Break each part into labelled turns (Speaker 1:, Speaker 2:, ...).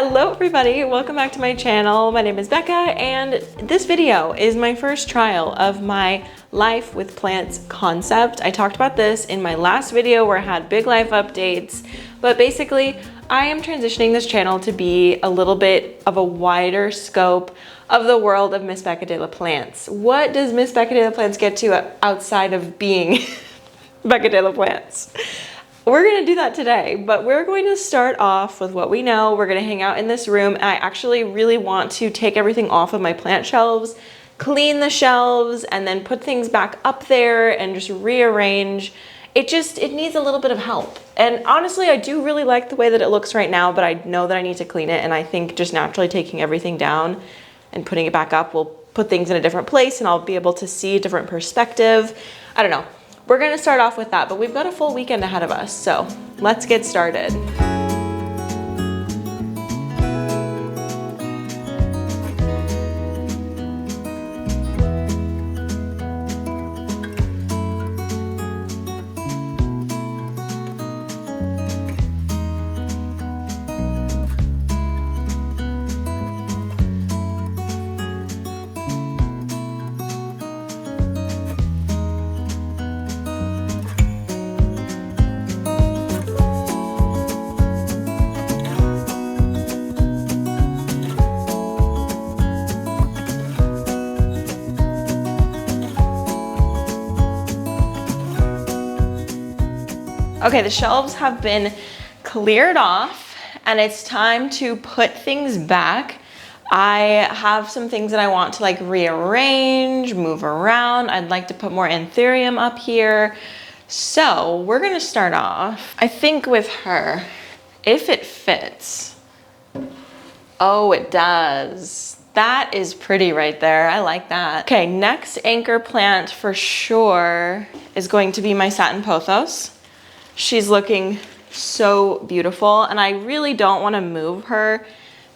Speaker 1: Hello everybody, welcome back to my channel. My name is Becca and this video is my first trial of my life with plants concept. I talked about this in my last video where I had big life updates, but basically I am transitioning this channel to be a little bit of a wider scope of the world of Miss Becca de la Plants. What does Miss Becca de la Plants get to outside of being Becca de la Plants? We're gonna do that today, but we're going to start off with what we know. We're gonna hang out in this room. I actually really want to take everything off of my plant shelves, clean the shelves, and then put things back up there and just rearrange. It needs a little bit of help. And honestly, I do really like the way that it looks right now, but I know that I need to clean it. And I think just naturally taking everything down and putting it back up will put things in a different place and I'll be able to see a different perspective. I don't know. We're gonna start off with that, but we've got a full weekend ahead of us, so let's get started. Okay, the shelves have been cleared off and it's time to put things back. I have some things that I want to like rearrange, move around. I'd like to put more anthurium up here. So we're gonna start off, I think with her, if it fits. Oh, it does. That is pretty right there. I like that. Okay, next anchor plant for sure is going to be my satin pothos. She's looking so beautiful and I really don't want to move her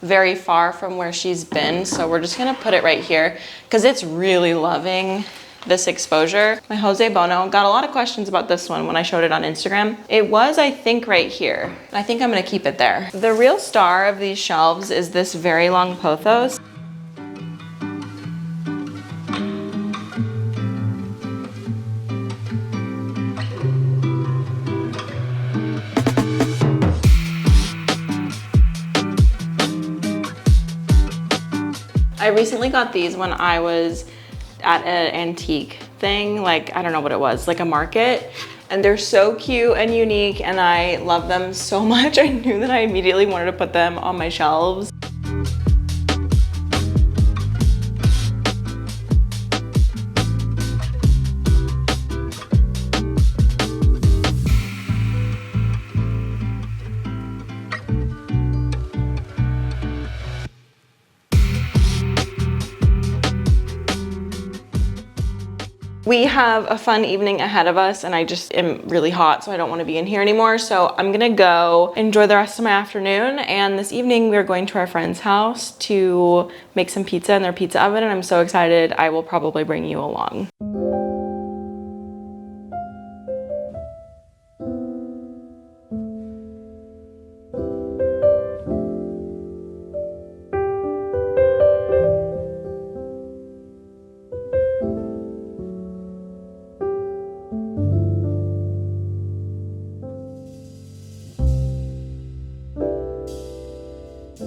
Speaker 1: very far from where she's been. So we're just going to put it right here because it's really loving this exposure. My Jose Bono, got a lot of questions about this one when I showed it on Instagram. It was, I think, right here. I think I'm going to keep it there. The real star of these shelves is this very long pothos. I recently got these when I was at an antique thing, like, I don't know what it was, like a market. And they're so cute and unique and I love them so much. I knew that I immediately wanted to put them on my shelves. We have a fun evening ahead of us and I just am really hot, so I don't want to be in here anymore. So I'm gonna go enjoy the rest of my afternoon. And this evening we're going to our friend's house to make some pizza in their pizza oven and I'm so excited. I will probably bring you along.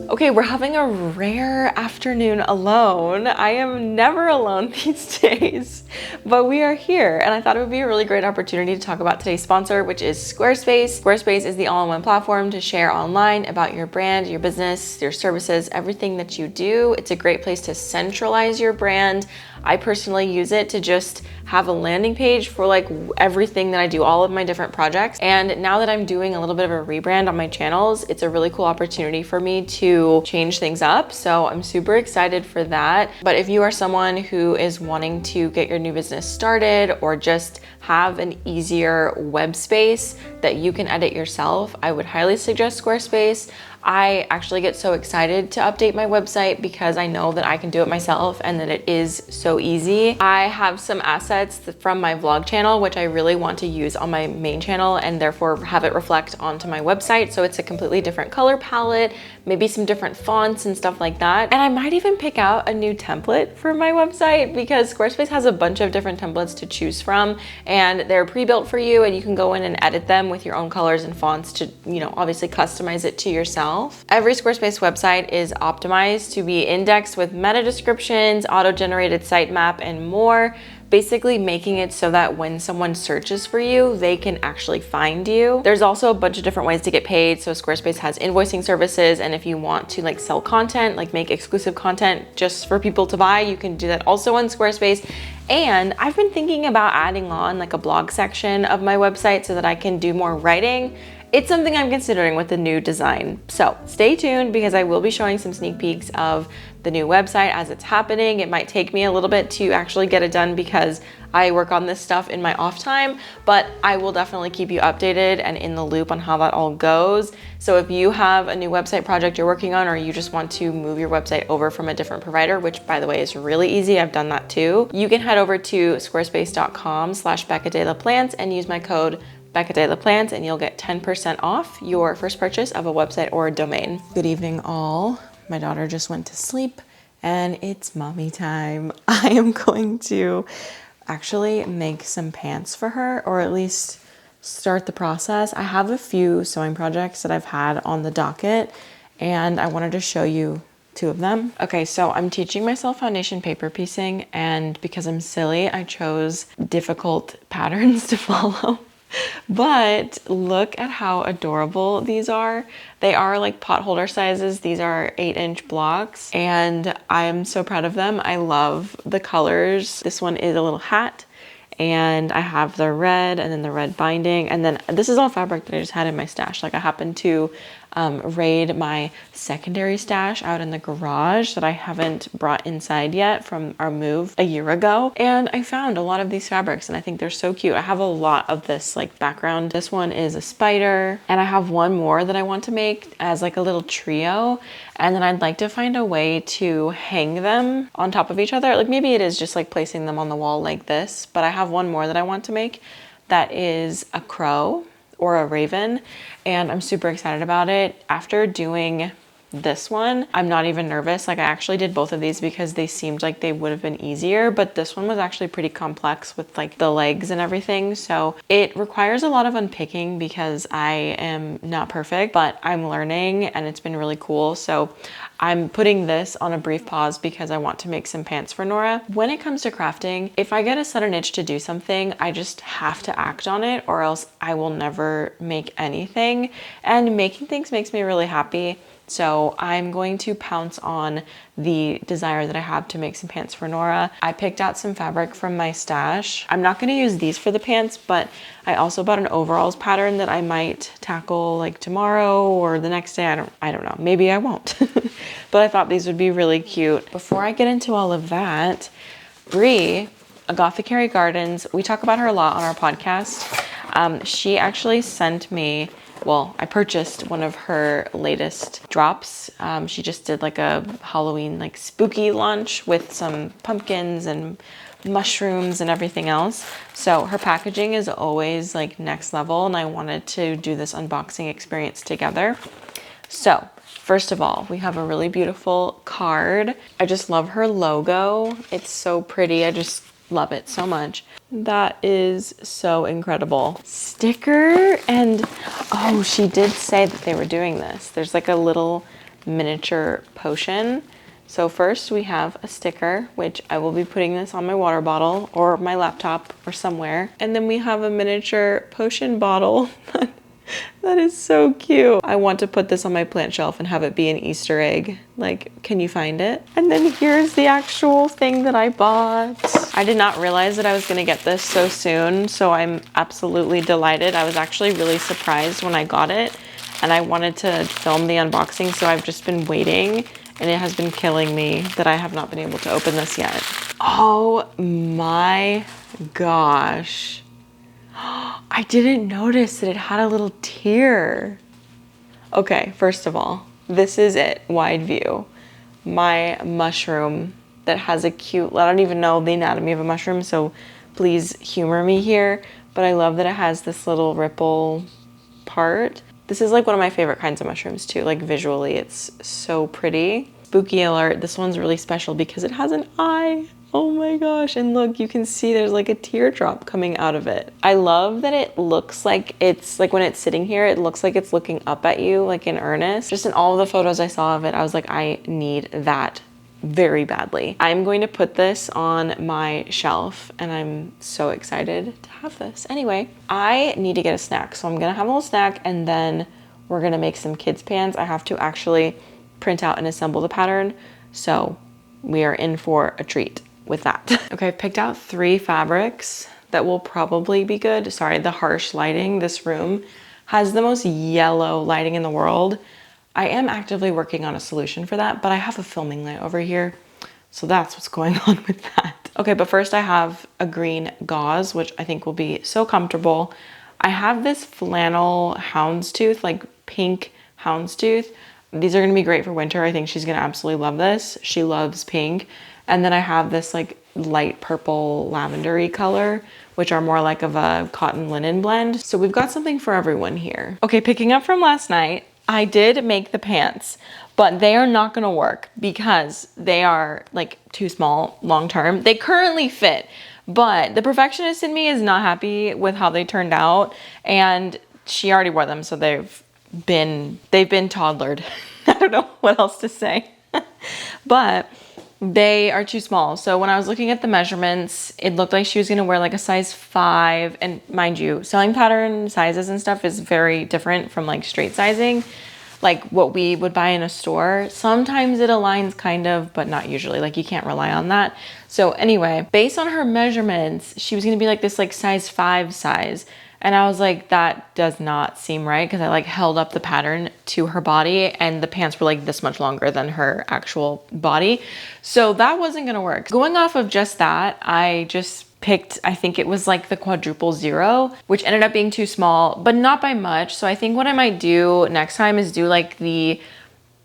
Speaker 1: Okay, we're having a rare afternoon alone. I am never alone these days, but we are here and I thought it would be a really great opportunity to talk about today's sponsor, which is Squarespace. Squarespace is the all-in-one platform to share online about your brand, your business, your services, everything that you do. It's a great place to centralize your brand. I personally use it to just have a landing page for like everything that I do, all of my different projects. And now that I'm doing a little bit of a rebrand on my channels, it's a really cool opportunity for me to change things up. So I'm super excited for that. But if you are someone who is wanting to get your new business started or just have an easier web space that you can edit yourself, I would highly suggest Squarespace. I actually get so excited to update my website because I know that I can do it myself and that it is so easy. I have some assets from my vlog channel, which I really want to use on my main channel and therefore have it reflect onto my website. So it's a completely different color palette, maybe some different fonts and stuff like that. And I might even pick out a new template for my website because Squarespace has a bunch of different templates to choose from, and they're pre-built for you and you can go in and edit them with your own colors and fonts to, you know, obviously customize it to yourself. Every Squarespace website is optimized to be indexed with meta descriptions, auto-generated sitemap, and more, basically making it so that when someone searches for you, they can actually find you. There's also a bunch of different ways to get paid. So Squarespace has invoicing services, and if you want to like sell content, like make exclusive content just for people to buy, you can do that also on Squarespace. And I've been thinking about adding on like a blog section of my website so that I can do more writing. It's something I'm considering with the new design. So stay tuned because I will be showing some sneak peeks of the new website as it's happening. It might take me a little bit to actually get it done because I work on this stuff in my off time, but I will definitely keep you updated and in the loop on how that all goes. So if you have a new website project you're working on, or you just want to move your website over from a different provider, which by the way is really easy, I've done that too, you can head over to squarespace.com/BeccaDeLaPlants and use my code BeccaDeLaPlants and you'll get 10% off your first purchase of a website or a domain. Good evening all. My daughter just went to sleep and it's mommy time. I am going to actually make some pants for her, or at least start the process. I have a few sewing projects that I've had on the docket and I wanted to show you 2 of them. Okay, so I'm teaching myself foundation paper piecing, and because I'm silly, I chose difficult patterns to follow. But look at how adorable these are. They are like pot holder sizes. These are 8-inch blocks and I am so proud of them. I love the colors. This one is a little hat and I have the red and then the red binding, and then this is all fabric that I just had in my stash. Like I happened to raid my secondary stash out in the garage that I haven't brought inside yet from our move a year ago, and I found a lot of these fabrics and I think they're so cute. I have a lot of this like background. This one is a spider, and I have one more that I want to make as like a little trio, and then I'd like to find a way to hang them on top of each other. Like maybe it is just like placing them on the wall like this, but I have one more that I want to make that is a crow or a raven, and I'm super excited about it. After doing this one, I'm not even nervous. Like I actually did both of these because they seemed like they would have been easier, but this one was actually pretty complex with like the legs and everything. So it requires a lot of unpicking because I am not perfect, but I'm learning and it's been really cool. So I'm putting this on a brief pause because I want to make some pants for Nora. When it comes to crafting, if I get a sudden itch to do something, I just have to act on it or else I will never make anything. And making things makes me really happy. So I'm going to pounce on the desire that I have to make some pants for Nora. I picked out some fabric from my stash. I'm not going to use these for the pants, but I also bought an overalls pattern that I might tackle like tomorrow or the next day. I don't know. Maybe I won't. But I thought these would be really cute. Before I get into all of that, Brie, Apothecary Gardens, we talk about her a lot on our podcast. She actually sent me, well, I purchased one of her latest drops. She just did like a Halloween like spooky launch with some pumpkins and mushrooms and everything else. So her packaging is always like next level, and I wanted to do this unboxing experience together. So first of all, we have a really beautiful card. I just love her logo. It's so pretty. I just love it so much. That is so incredible. Sticker, and oh, she did say that they were doing this. There's like a little miniature potion. So first we have a sticker, which I will be putting this on my water bottle or my laptop or somewhere. And then we have a miniature potion bottle. That is so cute. I want to put this on my plant shelf and have it be an Easter egg. Like, can you find it? And then here's the actual thing that I bought. I did not realize that I was gonna get this so soon, so I'm absolutely delighted. I was actually really surprised when I got it, and I wanted to film the unboxing, so I've just been waiting, and it has been killing me that I have not been able to open this yet. Oh my gosh. I didn't notice that it had a little tear. Okay, first of all, This is it, wide view. My mushroom that has a cute, I don't even know the anatomy of a mushroom, so please humor me here, but I love that it has this little ripple part. This is like one of my favorite kinds of mushrooms too, like visually, it's so pretty. Spooky alert, this one's really special because it has an eye. Oh my gosh, and look, you can see there's like a teardrop coming out of it. I love that it looks like it's like when it's sitting here, it looks like it's looking up at you, like in earnest. Just in all of the photos I saw of it, I was like, I need that very badly. I'm going to put this on my shelf and I'm so excited to have this. Anyway, I need to get a snack. So I'm gonna have a little snack and then we're gonna make some kids pants. I have to actually print out and assemble the pattern. So we are in for a treat with that. Okay, I've picked out 3 fabrics that will probably be good. Sorry, the harsh lighting. This room has the most yellow lighting in the world. I am actively working on a solution for that, but I have a filming light over here. So that's what's going on with that. Okay, but first I have a green gauze, which I think will be so comfortable. I have this flannel houndstooth, like pink houndstooth. These are gonna be great for winter. I think she's gonna absolutely love this. She loves pink. And then I have this like light purple lavendery color, which are more like of a cotton linen blend. So we've got something for everyone here. Okay, picking up from last night, I did make the pants, but they are not gonna work because they are like too small long term. They currently fit, but the perfectionist in me is not happy with how they turned out, and she already wore them, so they've been toddlered. I don't know what else to say. But they are too small. So when I was looking at the measurements, it looked like she was gonna wear like a size 5. And mind you, sewing pattern sizes and stuff is very different from like straight sizing, like what we would buy in a store. Sometimes it aligns kind of, but not usually. Like you can't rely on that. So anyway, based on her measurements, she was gonna be like this like size 5 size. And I was like, that does not seem right, because I like held up the pattern to her body and the pants were like this much longer than her actual body. So that wasn't gonna work. Going off of just that, I just picked, I think it was like the quadruple 0, which ended up being too small, but not by much. So I think what I might do next time is do like the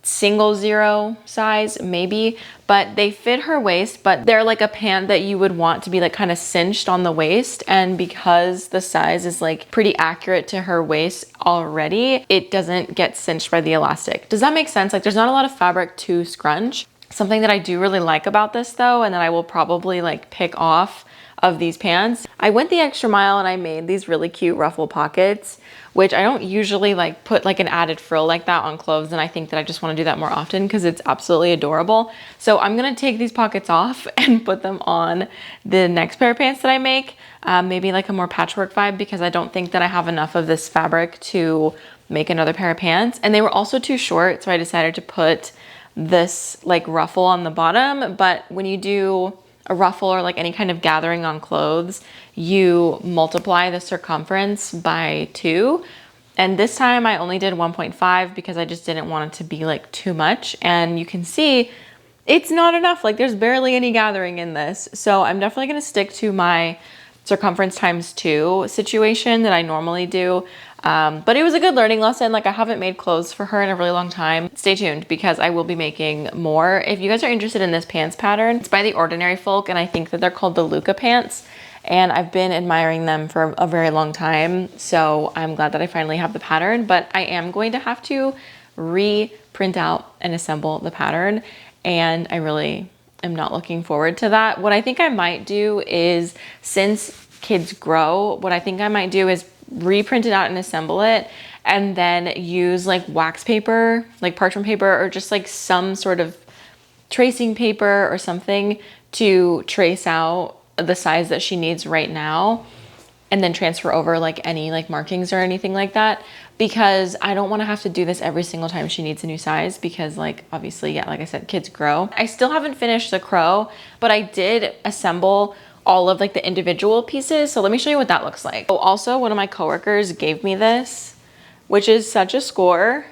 Speaker 1: single 0 size maybe, but they fit her waist, but they're like a pant that you would want to be like kind of cinched on the waist. And because the size is like pretty accurate to her waist already, it doesn't get cinched by the elastic. Does that make sense? Like there's not a lot of fabric to scrunch. Something that I do really like about this though, and that I will probably like pick off of these pants, I went the extra mile and I made these really cute ruffle pockets, which I don't usually like put like an added frill like that on clothes. And I think that I just want to do that more often because it's absolutely adorable. So I'm going to take these pockets off and put them on the next pair of pants that I make. Maybe like a more patchwork vibe, because I don't think that I have enough of this fabric to make another pair of pants. And they were also too short. So I decided to put this like ruffle on the bottom. But when you do a ruffle or like any kind of gathering on clothes, you multiply the circumference by 2. And this time I only did 1.5 because I just didn't want it to be like too much. And you can see it's not enough. Like there's barely any gathering in this. So I'm definitely gonna stick to my circumference times 2 situation that I normally do. But it was a good learning lesson. Like I haven't made clothes for her in a really long time. Stay tuned because I will be making more. If you guys are interested in this pants pattern, it's by the Ordinary Folk, and I think that they're called the Luca pants. And I've been admiring them for a very long time. So I'm glad that I finally have the pattern, but I am going to have to reprint out and assemble the pattern. And I really am not looking forward to that. What I think I might do is, since kids grow, what I think I might do is reprint it out and assemble it, and then use like wax paper, like parchment paper, or just like some sort of tracing paper or something to trace out the size that she needs right now, and then transfer over like any like markings or anything like that, because I don't want to have to do this every single time she needs a new size, because like obviously, yeah, like I said, kids grow. I still haven't finished the crow, but I did assemble all of like the individual pieces. So let me show you what that looks like. Oh, also one of my coworkers gave me this, which is such a score,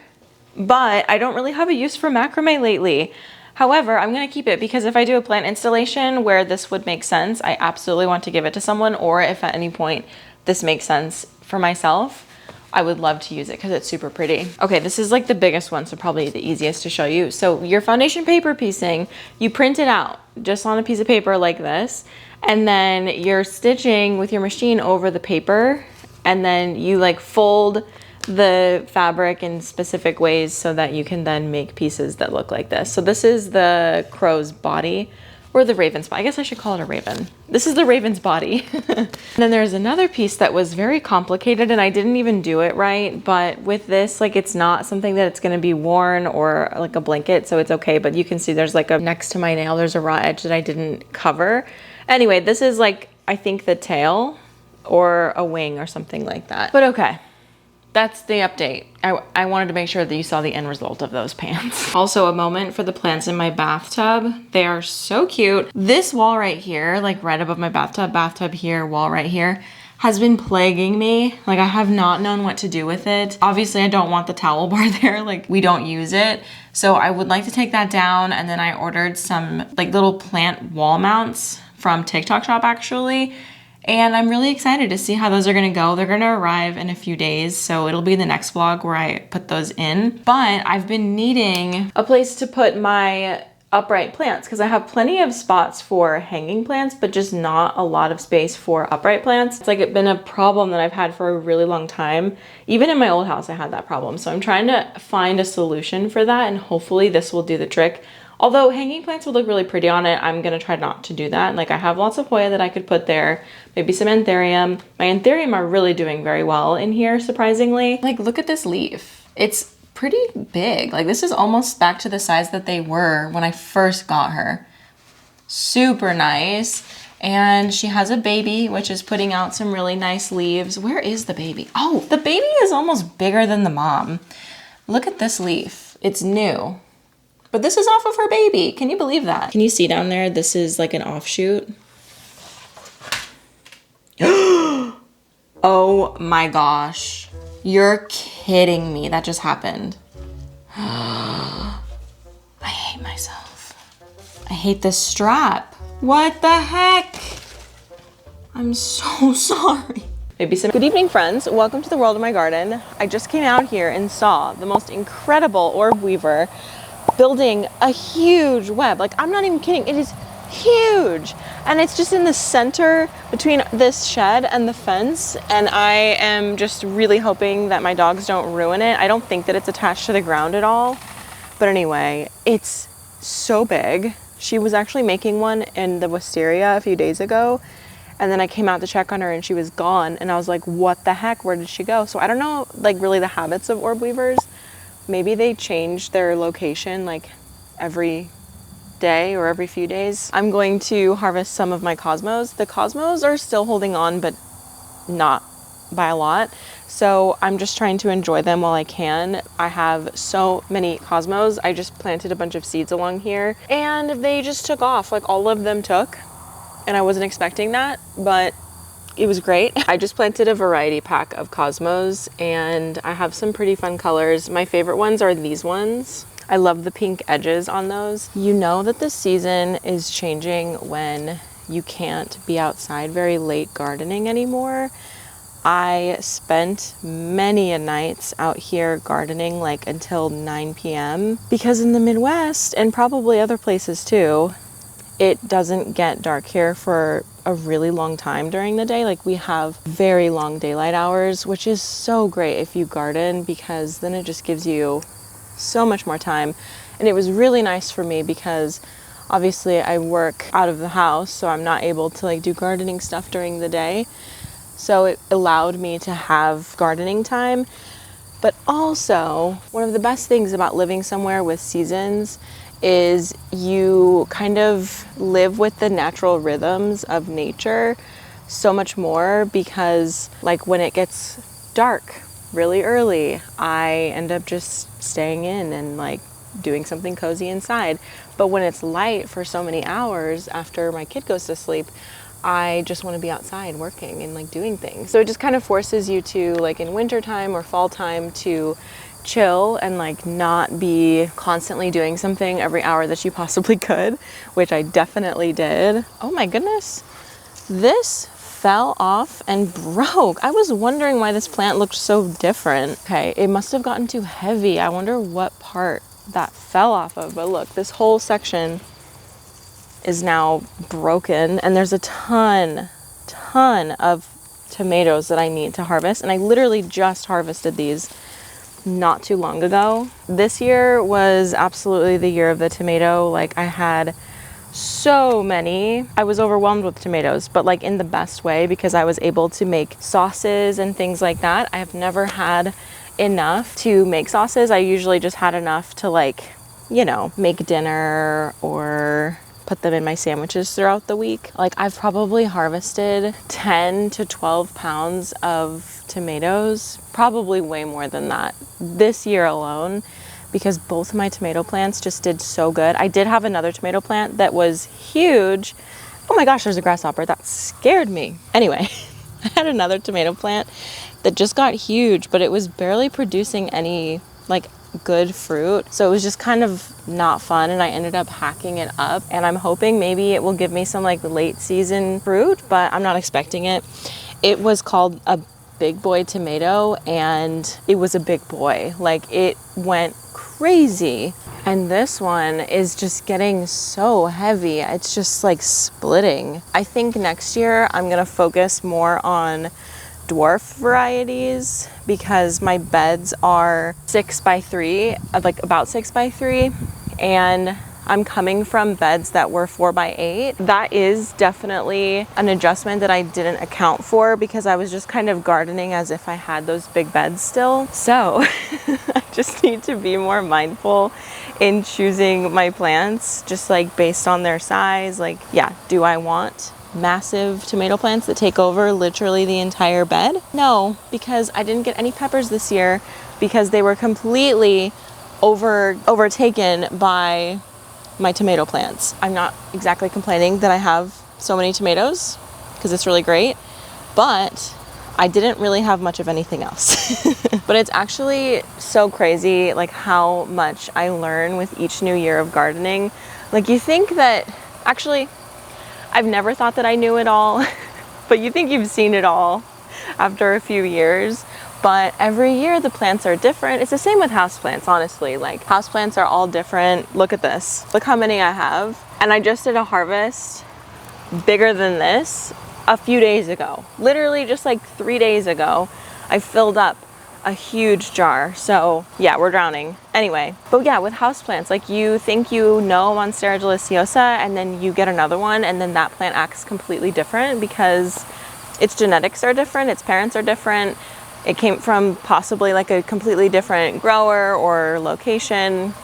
Speaker 1: but I don't really have a use for macrame lately. However, I'm gonna keep it because if I do a plant installation where this would make sense, I absolutely want to give it to someone, or if at any point this makes sense for myself, I would love to use it because it's super pretty. Okay, this is like the biggest one, so probably the easiest to show you. So your foundation paper piecing, you print it out just on a piece of paper like this, and then you're stitching with your machine over the paper, and then you like fold the fabric in specific ways so that you can then make pieces that look like this. So this is the crow's body, or the raven's body. I guess I should call it a raven. This is the raven's body. And then there's another piece that was very complicated and I didn't even do it right, but with this, like it's not something that it's gonna be worn or like a blanket, so it's okay, but you can see there's like a, next to my nail, there's a raw edge that I didn't cover. Anyway, this is like, I think the tail or a wing or something like that. But okay. That's the update. I wanted to make sure that you saw the end result of those pants. Also a moment for the plants in my bathtub. They are so cute. This wall right here, like right above my bathtub here, wall right here, has been plaguing me. Like I have not known what to do with it. Obviously I don't want the towel bar there, like we don't use it. So I would like to take that down, and then I ordered some like little plant wall mounts from TikTok shop actually. And I'm really excited to see how those are gonna go. They're gonna arrive in a few days, so it'll be the next vlog where I put those in. But I've been needing a place to put my upright plants because I have plenty of spots for hanging plants, but just not a lot of space for upright plants. It's like it's been a problem that I've had for a really long time. Even in my old house, I had that problem. So I'm trying to find a solution for that, and hopefully this will do the trick. Although hanging plants would look really pretty on it, I'm gonna try not to do that. Like I have lots of Hoya that I could put there, maybe some anthurium. My anthurium are really doing very well in here, surprisingly. Like look at this leaf. It's pretty big. Like this is almost back to the size that they were when I first got her. Super nice. And she has a baby, which is putting out some really nice leaves. Where is the baby? Oh, the baby is almost bigger than the mom. Look at this leaf. It's new. But this is off of her baby. Can you believe that? Can you see down there? This is like an offshoot. Oh my gosh. You're kidding me. That just happened. I hate myself. I hate this strap. What the heck? I'm so sorry. Maybe some. Good evening, friends. Welcome to the world of my garden. I just came out here and saw the most incredible orb weaver building a huge web. Like I'm not even kidding, it is huge. And it's just in the center between this shed and the fence. And I am just really hoping that my dogs don't ruin it. I don't think that it's attached to the ground at all. But anyway, it's so big. She was actually making one in the wisteria a few days ago. And then I came out to check on her and she was gone. And I was like, what the heck, where did she go? So I don't know, like really the habits of orb weavers. Maybe they change their location like every day or every few days. I'm going to harvest some of my cosmos. The cosmos are still holding on, but not by a lot. So I'm just trying to enjoy them while I can. I have so many cosmos. I just planted a bunch of seeds along here and they just took off. Like all of them took, and I wasn't expecting that, but it was great. I just planted a variety pack of cosmos and I have some pretty fun colors. My favorite ones are these ones. I love the pink edges on those. You know that the season is changing when you can't be outside very late gardening anymore. I spent many a nights out here gardening like until 9 p.m. because in the Midwest and probably other places too, it doesn't get dark here for a really long time during the day. Like we have very long daylight hours, which is so great if you garden because then it just gives you so much more time. And it was really nice for me because obviously I work out of the house, so I'm not able to like do gardening stuff during the day. So it allowed me to have gardening time. But also, one of the best things about living somewhere with seasons is you kind of live with the natural rhythms of nature so much more because like when it gets dark really early, I end up just staying in and like doing something cozy inside. But when it's light for so many hours after my kid goes to sleep, I just want to be outside working and like doing things. So it just kind of forces you to like in wintertime or fall time to chill and like not be constantly doing something every hour that you possibly could, which I definitely did. Oh my goodness. This fell off and broke. I was wondering why this plant looked so different. Okay, it must have gotten too heavy. I wonder what part that fell off of. But look, this whole section is now broken, and there's a ton of tomatoes that I need to harvest, and I literally just harvested these not too long ago. This year was absolutely the year of the tomato. Like, I had so many. I was overwhelmed with tomatoes, but like in the best way, because I was able to make sauces and things like that. I have never had enough to make sauces. I usually just had enough to, like, you know, make dinner or put them in my sandwiches throughout the week. Like, I've probably harvested 10 to 12 pounds of tomatoes, probably way more than that this year alone, because both of my tomato plants just did so good. I did have another tomato plant that was huge. Oh my gosh, there's a grasshopper. That scared me. Anyway, I had another tomato plant that just got huge, but it was barely producing any like good fruit. So it was just kind of not fun, and I ended up hacking it up, and I'm hoping maybe it will give me some like late season fruit, but I'm not expecting it. It was called a big boy tomato, and it was a big boy. Like, it went crazy. And this one is just getting so heavy. It's just like splitting. I think next year I'm gonna focus more on dwarf varieties, because my beds are 6x3, like about 6x3, and I'm coming from beds that were 4x8. That is definitely an adjustment that I didn't account for, because I was just kind of gardening as if I had those big beds still. So I just need to be more mindful in choosing my plants, just like based on their size. Like, yeah, do I want massive tomato plants that take over literally the entire bed? No, because I didn't get any peppers this year because they were completely overtaken by my tomato plants. I'm not exactly complaining that I have so many tomatoes, because it's really great, but I didn't really have much of anything else. But it's actually so crazy, like, how much I learn with each new year of gardening. Like, you think that, actually, I've never thought that I knew it all, but you think you've seen it all after a few years. But every year the plants are different. It's the same with houseplants, honestly. Like, houseplants are all different. Look at this. Look how many I have. And I just did a harvest bigger than this a few days ago. Literally just like 3 days ago, I filled up a huge jar. So yeah, we're drowning. Anyway, but yeah, with houseplants, like, you think you know Monstera deliciosa, and then you get another one, and then that plant acts completely different because its genetics are different, its parents are different. It came from possibly like a completely different grower or location.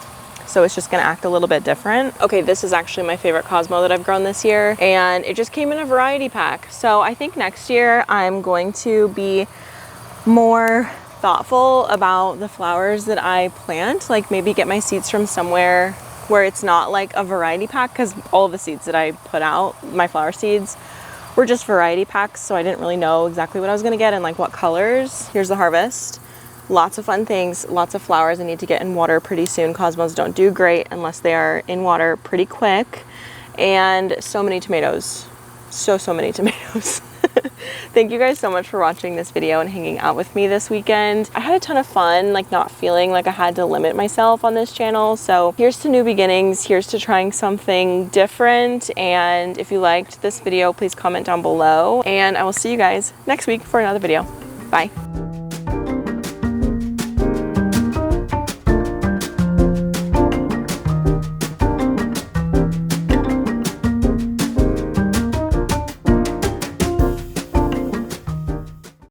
Speaker 1: So it's just gonna act a little bit different. Okay, this is actually my favorite Cosmo that I've grown this year, and it just came in a variety pack. So I think next year I'm going to be more thoughtful about the flowers that I plant. Like, maybe get my seeds from somewhere where it's not like a variety pack, because all of the seeds that I put out, my flower seeds, were just variety packs, so I didn't really know exactly what I was gonna get and like what colors. Here's the harvest. Lots of fun things, lots of flowers I need to get in water pretty soon. Cosmos don't do great unless they are in water pretty quick. And so many tomatoes. So many tomatoes. Thank you guys so much for watching this video and hanging out with me this weekend. I had a ton of fun, like, not feeling like I had to limit myself on this channel. So here's to new beginnings, here's to trying something different. And if you liked this video, please comment down below, and I will see you guys next week for another video. Bye.